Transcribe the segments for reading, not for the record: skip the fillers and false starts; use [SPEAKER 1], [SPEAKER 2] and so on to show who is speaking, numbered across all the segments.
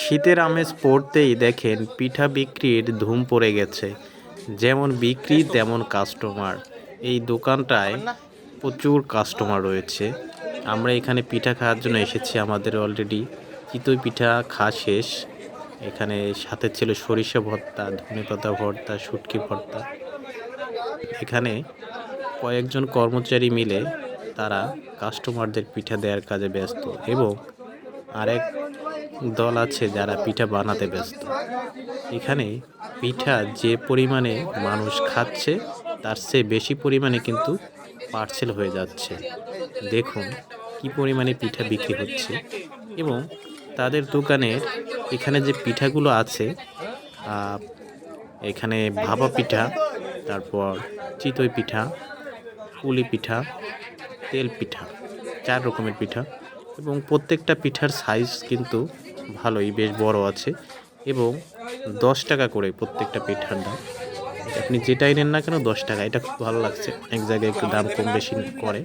[SPEAKER 1] শীতের আমেজ পড়তেই দেখেন পিঠা বিক্রির ধুম পড়ে গেছে। যেমন বিক্রি তেমন কাস্টমার। এই দোকানটায় প্রচুর কাস্টমার রয়েছে। আমরা এখানে পিঠা খাওয়ার জন্য এসেছি। আমাদের অলরেডি চিতই পিঠা খাওয়া শেষ। এখানে সাথে ছিল সরিষা ভর্তা, ধনেপাতা ভর্তা, শুটকি ভর্তা। এখানে কয়েকজন কর্মচারী মিলে তারা কাস্টমারদের পিঠা দেওয়ার কাজে ব্যস্ত এবং আরেক দল আছে যারা পিঠা বানাতে ব্যস্ত। এখানে পিঠা যে পরিমাণে মানুষ খাচ্ছে তার চেয়ে বেশি পরিমাণে কিন্তু পার্সেল হয়ে যাচ্ছে। দেখুন কি পরিমাণে পিঠা বিক্রি হচ্ছে এবং তাদের দোকানের এখানে যে পিঠাগুলো আছে, এখানে ভাপা পিঠা, তারপর চিতই পিঠা, পুলি পিঠা, তেল পিঠা, 4 রকমের পিঠা এবং প্রত্যেকটা পিঠার সাইজ কিন্তু ভালোই বেশ বড় আছে এবং 10 টাকা করে প্রত্যেকটা পিঠার দাম। আপনি যেটাই নেন না কেন 10 টাকা। এটা খুব ভালো লাগছে। অনেক জায়গায় একটু দাম কম বেশি করে।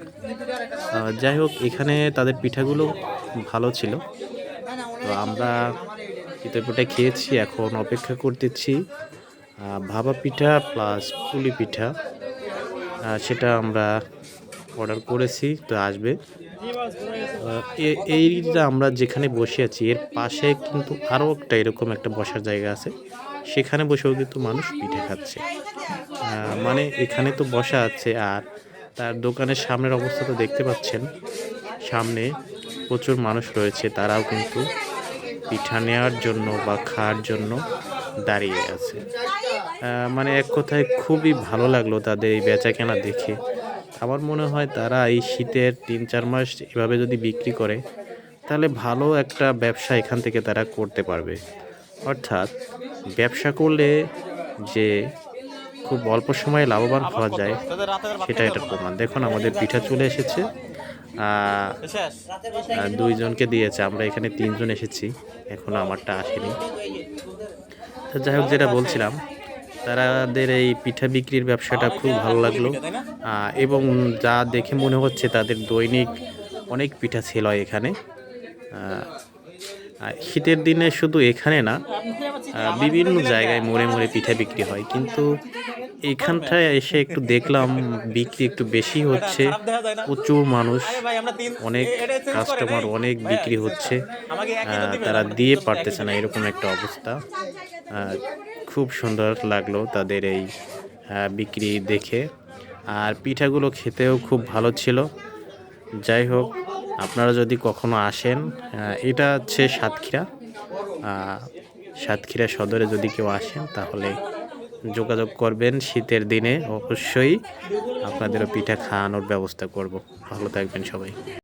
[SPEAKER 1] যাই হোক, এখানে তাদের পিঠাগুলো ভালো ছিল। তো আমরা চিতই পিঠা খেয়েছি, এখন অপেক্ষা করতেছি ভাপা পিঠা প্লাস পুলি পিঠা। সেটা আমরা অর্ডার করেছি, তো আসবে। এইটা আমরা যেখানে বসে আছি এর পাশে কিন্তু আরও একটা এরকম একটা বসার জায়গা আছে, সেখানে বসেও কিন্তু মানুষ পিঠে খাচ্ছে। মানে এখানে তো বসা আছে, আর তার দোকানের সামনের অবস্থা তো দেখতে পাচ্ছেন। সামনে প্রচুর মানুষ রয়েছে, তারাও কিন্তু পিঠা নেওয়ার জন্য বা খাওয়ার জন্য দাঁড়িয়ে আছে। মানে এক কথায় খুবই ভালো লাগলো তাদের এই বেচা কেনা দেখে। আমার মনে হয় তারা এই শীতের 3-4 মাস এভাবে যদি বিক্রি করে তাহলে ভালো একটা ব্যবসা এখান থেকে তারা করতে পারবে। অর্থাৎ ব্যবসা করলে যে খুব অল্প সময়ে লাভবান হওয়া যায় সেটা এটার প্রমাণ। দেখুন আমাদের পিঠা চলে এসেছে। 2 জনকে দিয়েছে, আমরা এখানে 3 জন এসেছি, এখনো আমারটা আসেনি। তো যাই হোক, যেটা বলছিলাম, তাদের এই পিঠা বিক্রির ব্যবসাটা খুব ভালো লাগলো এবং যা দেখে মনে হচ্ছে তাদের দৈনিক অনেক পিঠা সেল হয় এখানে। শীতের দিনে শুধু এখানে না, বিভিন্ন জায়গায় মোড়ে মোড়ে পিঠা বিক্রি হয়, কিন্তু এইখানটায় এসে একটু দেখলাম বিক্রি একটু বেশি হচ্ছে। প্রচুর মানুষ, অনেক কাস্টমার, অনেক বিক্রি হচ্ছে। তারা দিয়ে পারতেছে না, এরকম একটা অবস্থা। খুব সুন্দর লাগলো তাদের এই বিক্রি দেখে, আর পিঠাগুলো খেতেও খুব ভালো ছিল। যাই হোক, আপনারা যদি কখনো আসেন, এটা হচ্ছে সাতক্ষীরা সদরে যদি কেউ আসেন তাহলে যোগাযোগ করবেন। শীতের দিনে অবশ্যই আপনাদেরও পিঠা খাওয়ানোর ব্যবস্থা করব। ভালো থাকবেন সবাই।